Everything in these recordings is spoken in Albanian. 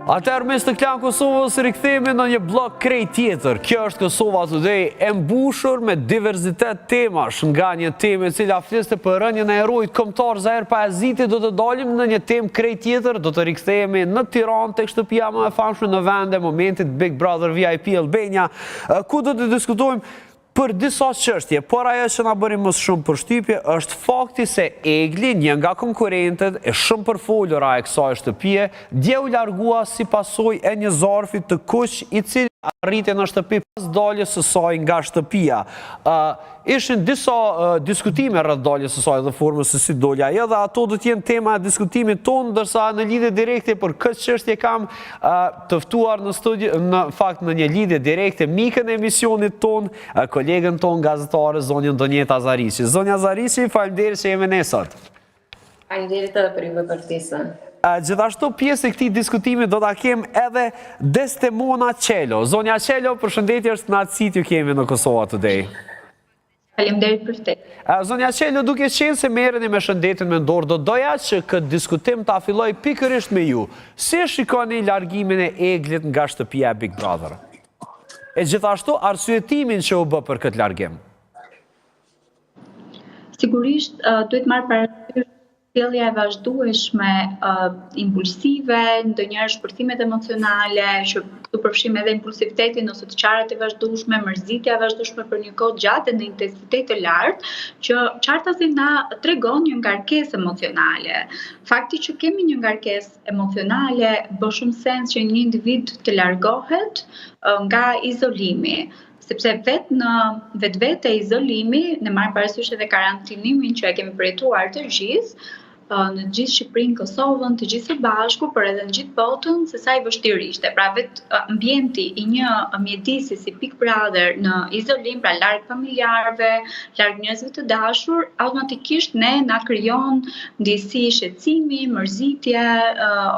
Atëherë mes të Klan Kosovës rikthehemi në një blok krejt tjetër. Kjo është Kosova Today, e mbushur me diverzitet temash, nga një temë e cila fliste për rënien e herojit kombëtar Zahir Pajaziti, do të dalim në një temë krejt tjetër, do të rikthehemi në Tiranë tek shtëpia më e famshme në vend e momentit Big Brother VIP Albania, ku do të diskutojmë për disa çështje, por ajo që na bëri më shumë përshtypje është fakti se Egli, një nga konkurrentët e shumë përfolura e kësaj shtëpie, dje u largua si pasojë e një zarfi të kuq i cili arriti në shtëpi pas daljes së saj nga shtëpia. Ishin disa diskutime rreth daljes së saj dhe formës se si doli ajo, dhe ato do të jenë tema e diskutimit tonë, ndërsa në lidhje direkte për këtë çështje kam të ftuar në studio, në fakt në një lidhje direkte, mikën e emisionit tonë, kolegën tonë gazetare, zonjën Donjeta Zariqi. Zonja Zariqi, faleminderit që jemi ne sot. Faleminderit edhe për ftesën. Gjithashtu pjesë e këtij diskutimi do ta kem edhe Desdemona Qelo. Zonja Qelo, përshëndetje, është kënaqësi t'ju kemi në Kosova Today. Faleminderit për ftesën. Zonja Qelo, duke qenë se merreni me shëndetin me dorë, do doja që këtë diskutim ta filloj pikërisht me ju. Si shikoni largimin e Eglit nga shtëpia e Big Brother? E gjithashtu arsyetimin që u bë për këtë largim. Sigurisht duhet marrë parasysh sjellja e vazhdueshme impulsive, ndonjëherë shpërthimet emocionale, që këtu përfshim edhe impulsivitetin ose të çarat e vazhdueshme, mërzitja e vazhdueshme për një kohë gjatë në intensitet të lartë, që qartasi na tregon një ngarkesë emocionale. Fakti që kemi një ngarkesë emocionale bën shumë sens që një individ të largohet nga izolimi. Sepse vetë në vetvete izolimi, ne marrim parasysh edhe karantinimin që e kemi përjetuar të gjithë, në gjithë Shqipërinë, Kosovën, të gjithë së bashku, por edhe në gjithë botën, se sa i vështirë ishte. Pra vetë ambienti i një mjedisi si Big Brother në izolim, pra larg familjarëve, larg njerëzve të dashur, automatikisht na krijon ndjesi shqetësimi, mërzitje,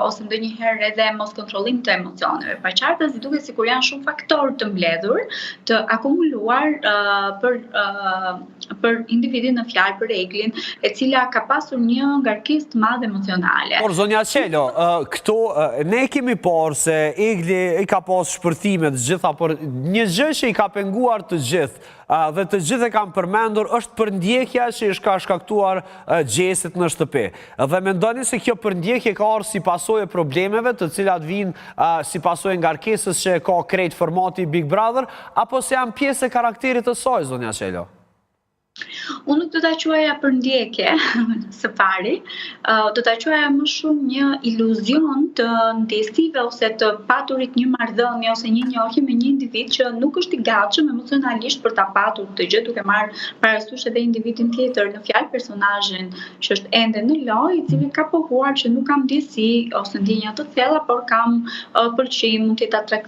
ose ndonjëherë edhe mos kontrollim të emocioneve. Paqartësi duket sikur janë shumë faktorë të mbledhur, të akumuluar për individin në fjalë, për Eglin, e cila ka pasur një ngarkesë të madhe emocionale. Por zonja Qelo, këto ne kemi parë se Egli i ka pas shpërthime të gjitha, por një gjë që i ka penguar të gjithë dhe të gjithë e kam përmendur është përndjekja që i ka shkaktuar gjesit në shtëpi. Dhe mendoni se kjo përndjekje ka ardhur si pasojë e problemeve të cilat vijnë si pasojë ngarkesës që ka krejt formati Big Brother, apo se janë pjesë e karakterit të saj, zonja Qelo? Unë nuk do ta quaja përndjekje së pari, do ta quaja më shumë një iluzion të ndjesive ose të paturit një marrëdhënie ose një njohje me një individ që nuk është i gatshëm emocionalisht për ta patur këtë gjë, duke marrë parasysh edhe individin tjetër, në fjalë personazhin që është ende në lojë, i cili ka pohuar që nuk kam ndjesi ose ndjenja të thella, por kam pëlqim, mund të jetë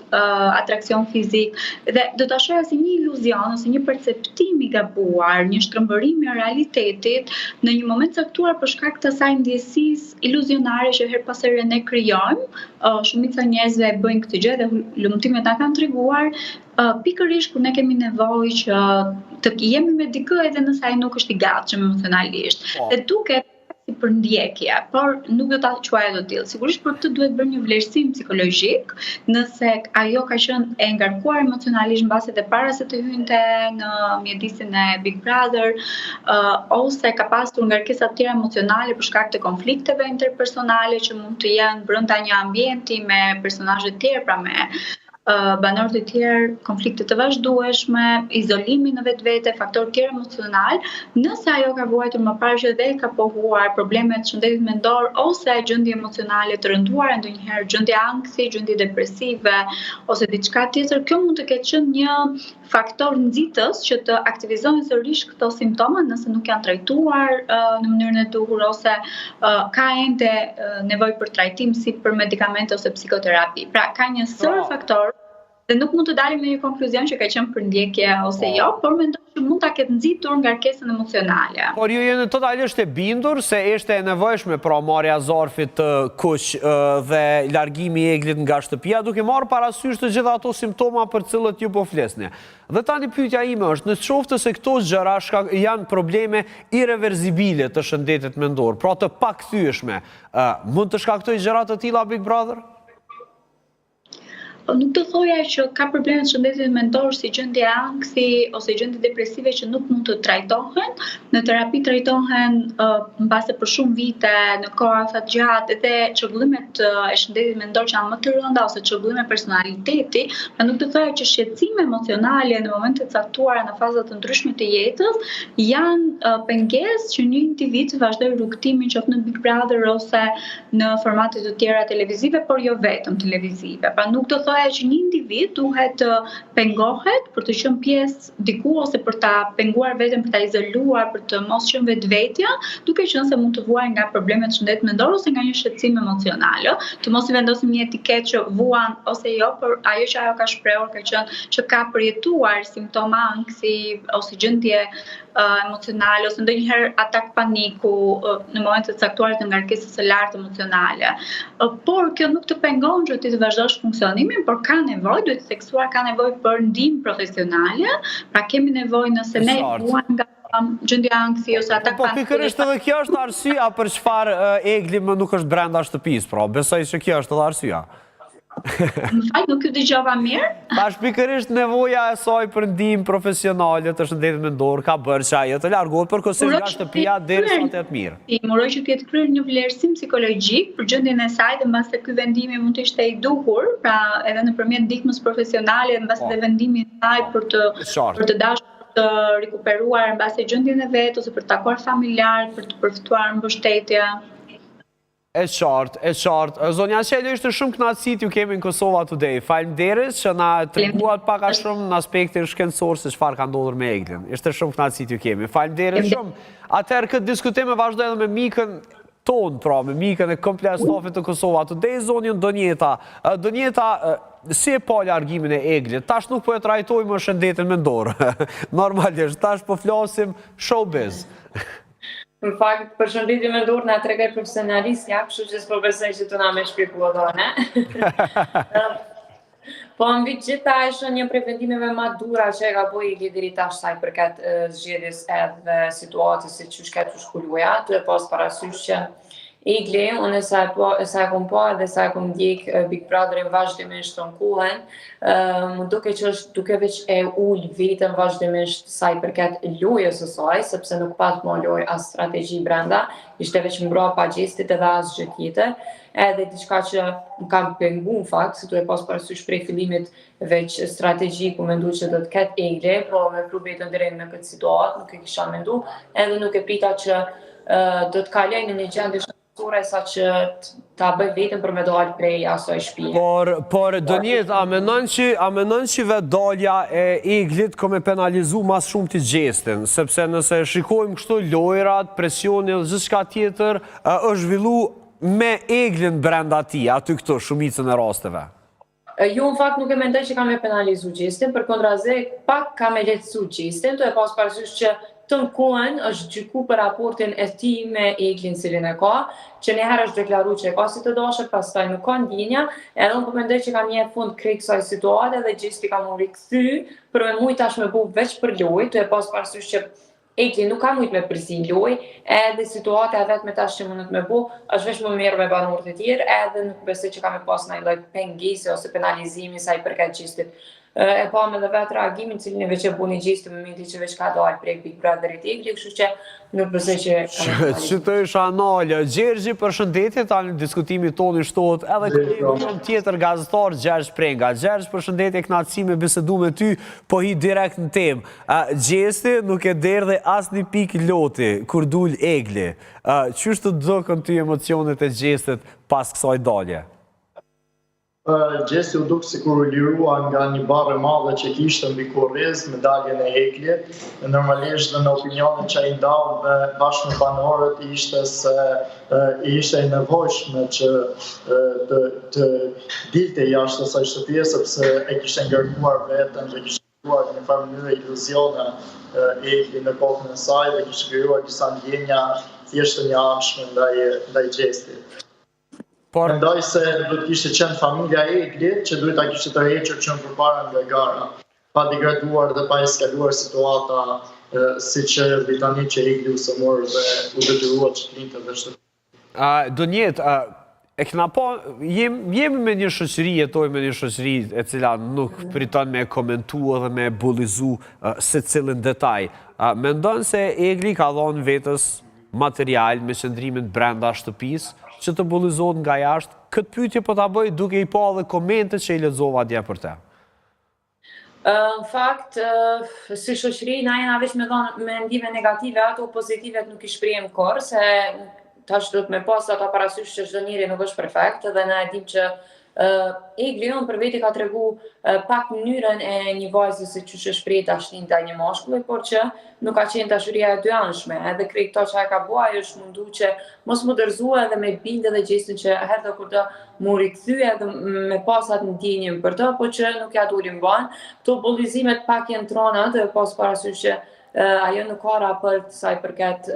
atraksion fizik, dhe do ta shohja si një iluzion ose një perceptim i gabuar, një shtrëmbërim i realitetit në një moment caktuar për shkak të asaj ndjesisë iluzionare që her pas here ne krijojmë. Shumica njerëzve e bëjnë këtë gjë dhe lumtimet na kanë treguar pikërisht kur ne kemi nevojë që të jemi me dikë edhe nëse ai nuk është i gatshëm emocionalisht. Dhe duket si përndjekje, por nuk do ta quaja dot tillë. Sigurisht për këtë duhet bërë një vlerësim psikologjik, nëse ajo ka qenë e ngarkuar emocionalisht mbasi edhe para se të hynte në mjedisin e Big Brother, ose ka pasur ngarkesa të tjera emocionale për shkak të konflikteve interpersonale që mund të jenë brenda një ambienti me personazhe të tjerë, pra me banorë të tjerë, konflikte të vazhdueshme, izolimi në vetvete, faktor tjerë emocional, nëse ajo ka vuajtur më parë që dhe ka pohuar problemet shëndetit mendor ose gjendje emocionale të rënduara, ndonjëherë gjendje anksi, gjendje depresive ose diçka tjetër, kjo mund të ketë qenë një faktor nxitës që të aktivizojnë sërish këto simptoma nëse nuk janë trajtuar në mënyrën e duhur ose ka ende nevojë për trajtim si për medikamente ose psikoterapi. Pra ka një sër faktor dhe nuk mund të dalim me një konkluzion që ka qenë përndjekje ose jo, por mendoj që mund ta ketë nxitur ngarkesën emocionale. Por ju jeni totalisht e bindur se ishte e nevojshme pra marrja e zarfit të kuq dhe largimi i Eglit nga shtëpia, duke marrë parasysh të gjitha ato simptoma për cilët ju po flesni. Dhe tani pyetja ime është, në qoftë se këto gjëra janë probleme irreversibile të shëndetit mendor, pra të pakthyeshme, mund të shkaktojë gjëra të tilla Big Brother? nuk do thoja që ka probleme të shëndetit mendor si gjendje anksi ose gjendje depresive që nuk mund të trajtohen. Në terapi trajtohen mbase për shumë vite, në kohë sa gjatë, edhe çrregullimet e shëndetit mendor që janë më të rënda ose çrregullime personaliteti, pra nuk do thoya që shqetësime emocionale në momente të caktuara në faza të ndryshme të jetës janë pengesë që një individ vazhdojë rrugtimin qoftë në Big Brother ose në formate të tjera televizive, por jo vetëm televizive. Pra nuk do thoya që një individ duhet të pengohet për të qenë pjesë diku ose për ta penguar veten, për ta izoluar, për të mos qenë vetvetja, duke qenë se mund të vuajë nga probleme të shëndetit mendor ose nga një shqetësim emocional. Të mos i vendosim një etiketë që vuan ose jo, por ajo që ajo ka shprehur ka qenë që ka përjetuar simptoma anksi ose gjendje emocionale ose ndonjëherë atak paniku në momente të caktuara të ngarkesës së lartë emocionale. Por kjo nuk të pengon që ti të vazhdosh funksionimin, por ka nevojë, duhet të theksuar, ka nevojë për ndihmë profesionale, pra kemi nevojë nëse ne vuajmë nga gjendje anksi ose atak paniku. Po pikërisht edhe kjo është arsyeja për çfarë Egli më nuk është brenda shtëpisë, pra besoj se kjo është edhe arsyeja. Më fal, nuk ju dëgjova mirë. Tash pikërisht nevoja e saj për ndihmë profesionale të shëndetit mendor ka bërë që ajo të largohet përkohësisht nga shtëpia derisa të jetë mirë. Uroj që të ketë kryer një vlerësim psikologjik për gjendjen e saj dhe mbas ky vendimi mund të ishte i duhur, pra edhe nëpërmjet ndihmës profesionale dhe mbas edhe vendimit të saj për të dashur të rikuperuar mbas gjendjen e vet ose për të takuar familjar, për të përfituar mbështetje. E qartë. Zonja Qelo, ishte shumë kënaqësi t'ju kemi në Kosova Today. Faleminderit që na treguat pak a shumë në aspektin shkencor se çfarë ka ndodhur me Eglin. Ishte shumë kënaqësi t'ju kemi. Faleminderit shumë. Atëherë këtë diskutim e vazhdoj edhe me mikën ton, pra me mikën e komplet stafit të Kosova Today, zonjën Donjeta. Donjeta, si e pa largimin e Eglit? Tash nuk po e trajtojmë më shëndetin mendor. Normalisht, tash po flasim showbiz. Në fakt, për shëndetin mendor na tregoj profesionalistja, kështu që s'po besoj që të na më shpjegoj done. Po mbi gjitha është një prej vendimeve më dura që e ka bëjë Egli deri tash sa i përket zgjedhjes edhe situatës se çu ka të shkuluja, të e pas parasysh që Egli, unë sa e kom pa dhe sa e kom ndjek Big Brotherin vazhdimisht të nkullen, më duke që është duke veç e ullë vetën vazhdimisht sa i përket lojës së saj, sepse nuk pat më lojë as strategji brenda, ishte veç mbra pa gjestit edhe as gjë tjetër, edhe diçka që më kam pengu në fakt, se tu e pas parasysh prej fillimit veç strategji ku mendu që do të ketë Egli, po me pru vetën deri në këtë situatë, nuk e kisha mendu, edhe nuk e prita që do të kaloj në një gjendje sa që ta bëj vetëm për me dalë prej asoj shtëpie. Por Donjet, a menon që vedalja e Eglit ka me penalizu mas shumë të gjestin, sepse nëse shikojmë kështu lojrat, presioni dhe gjithçka tjetër, është zhvillu me Eglin brenda ti, aty këto shumicën e rasteve? Jo, në fakt nuk e mendoj që ka me penalizu gjestin, për kontraze pak ka me lehtësu gjestin, të e pas parasysh që të nkuhen është gjyku për raportin e tij me Eglin cilin e ka, që njëherë është deklaru që e ka si të dashur, pastaj nuk ka ndjenja, edhe unë po mendoj që kam një fund krejt kësaj situate dhe gjesti kam u rikthy për me mujt tash me bu veç për lojë, të e pas parasysh që Egli nuk ka mujt me përzi lojë, edhe situata e vetme tash që mundet me bu, është veç më mirë me banorët e tjerë, edhe nuk besoj që kam e pas ndonjë lloj pengese ose penalizimi sa i përket gjestit. E pa me dhe vetë reagimin cilin e veç e bu një gjest të momenti që veç ka dalë prej Big Brotherit Egli, kështu që nuk besoj që që të isha analë. Gjergji, për shëndetje, tani diskutimi tonë i shtohet edhe këtë tjetër gazetar, Gjergj Prenga. Gjergj, për shëndetje, kënaqësi me bisedu me ty, po hi direkt në temë. Gjesti nuk e derdhe as një pik loti, kur dul Egli. Qështë të dëkën ty emocionet e gjestit pas kësaj dalje? Gjesti u duk si kur u lirua nga një barë madhe që kishtë mbi kurriz, medaljen e Eglit. Normalisht dhe në opinionin që i ndalë bashkë me banorët ishte se ishte i nevojshme që të dilte jashtë asaj shtëpie, sepse e kishte ngarkuar vetën dhe kishte krijuar në farë mënyrë iluzione Egli në kokën e saj dhe kishte krijuar disa ndjenja thjesht të njëanshme ndaj Gjestit. Mendoj se do të kishte qenë familja e Eglit që duhet ta kishte tërhequr që përpara nga gara, pa degraduar dhe pa eskaluar situata siç erdhi tani që Egli u sëmor dhe u detyrua që të linte dhe shtëpi. Donjet, E këna po, jemi me një shoqëri, jetojmë me një shoqëri e cila nuk priton me komentu edhe me bullizu se cilin detaj. Mendon se Egli ka dhonë vetës material me qëndrimin brenda shtëpis që të bullizohet nga jashtë? Këtë pyetje po ta bëj duke i pa edhe komentet që i lexova dje për te. Në fakt, si shoqëri, na jena veç me ndime negative, ato pozitivet nuk i shprehem kurrë, se tash do të me pas ata parasysh që çdo njeri nuk është perfekt, dhe na e dim që Egli për veti ka tregu pak mënyrën e një vajze se çu shpreh tashni ndaj një mashkulli, por që nuk ka qenë dashuria e dyanshme, edhe krejt këto që ai ka bua, ai është mundu që mos më dërzua edhe me bindë dhe gjestin që herë kur të mu rikthye edhe me pasat në ndjenjën për të, po që nuk ja durim ban. Këto bullizimet pak janë trona dhe pas parasysh që ajo nuk ka raport sa i përket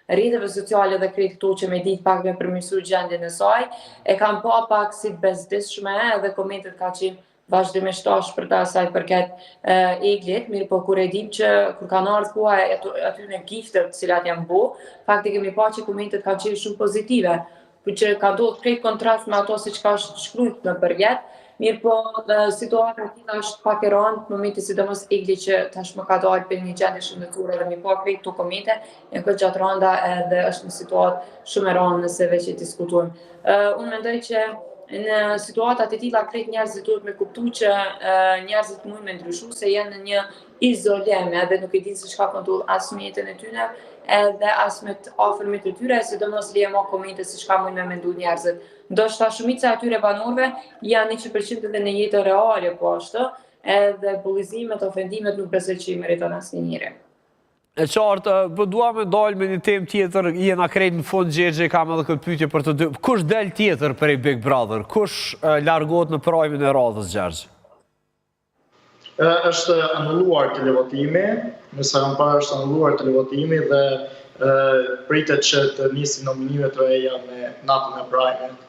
rrjeteve sociale dhe krejt këto që me ditë pak me përmirësu gjendjen e saj, e kam pa pak si bezdishme edhe komentet ka qenë vazhdimisht tash për ta saj përket Eglit, mirë po kur e dim që kur kanë ardhur koha aty në giftet të cilat janë bu, fakti kemi pa që komentet kanë qenë shumë pozitive, por që ka ndodhur krejt kontrast me ato siç ka shkruar në përjet. Mirë po, situata tila është pak e rëndë, në momenti sidomos Egli që tash më ka dalë për një gjendje shëndetësore dhe mi pa krejt këto komente, e këtë gjatë rënda edhe është një situatë shumë e rëndë nëse veç e diskutojmë. Unë mendoj që në situatat e tilla krejt njerëzit duhet me kuptu që njerëzit mund me ndryshu se janë në një izolim edhe nuk e dinë se çka ndodh as në jetën e tyre edhe as me të afërmit të tyre, sidomos leje ma komente se çka mund me mendu njerëzit. Ndoshta shumica e atyre banorëve janë 100% edhe në jetën reale po ashtu, edhe bullizimet, ofendimet nuk besoj që i meriton asnjë njeri. E qartë, po dua me dalë me një temë tjetër, jena krejt në fund Gjergje, kam edhe këtë pyetje për të dy. Kush del tjetër për i Big Brother? Kush largohet në prajmin e radhës, Gjergje? Është anulluar televotimi, nëse kam parë është anulluar televotimi dhe pritet që të nisi nominimet të reja me natën e prajmit.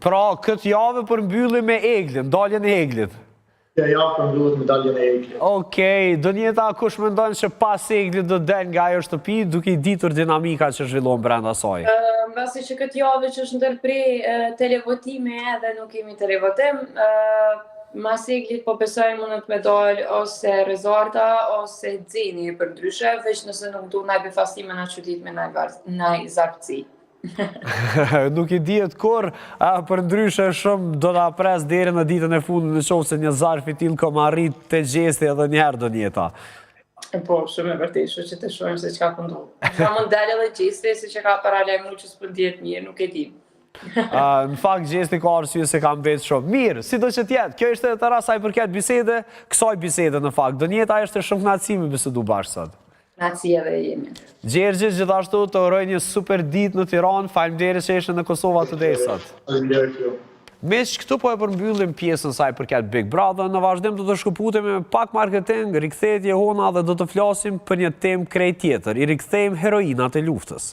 Pra, këtë javë përmbylli me Eglin, daljen e Eglit. Ja javë përmbyllet me daljen e Eglit. Okej, Donjeta, kush mendon që pas Eglit do del nga ajo shtëpi, duke i ditur dinamika që zhvillohen brenda saj? Mbasi që këtë javë që është ndërprer televotimi edhe nuk kemi televotim, mas Eglit po besoj mundet me dalë ose Rezarta ose Xeni për ndryshe, veç nëse nuk du naj befastime në qytet me naj zartësi. Nuk i dihet kur, për ndryshe shumë do ta pres deri në ditën e fundit në qoftë se një zarf i tillë kom arrit te gjesti edhe një herë Donjeta. Po, shumë e vërtet, kështu që të shohim se çka po ndodh. Sa mund dalë edhe gjesti se që ka paralajmëruar që s'po ndihet mirë, nuk e di. Në fakt gjesti ka arsye se kam vetë shumë. Mirë, sido që tjetë, kjo ishte të rasa i përket bisede, kësaj bisede në fakt. Donjeta është shumë kënaqësi me bisedu bashkë sot. Kënaqësi edhe jemi. Gjergje, gjithashtu të uroj një super ditë në Tiranë, faleminderit që ishe në Kosova Today sot. Faleminderit ju. Mes këtu po e përmbyllim pjesën saj përket Big Brother, në vazhdim do të shkëputemi me pak marketing, rikthehje hona dhe do të flasim për një temë krejt tjetër, i rikthejmë heroinat e luftës.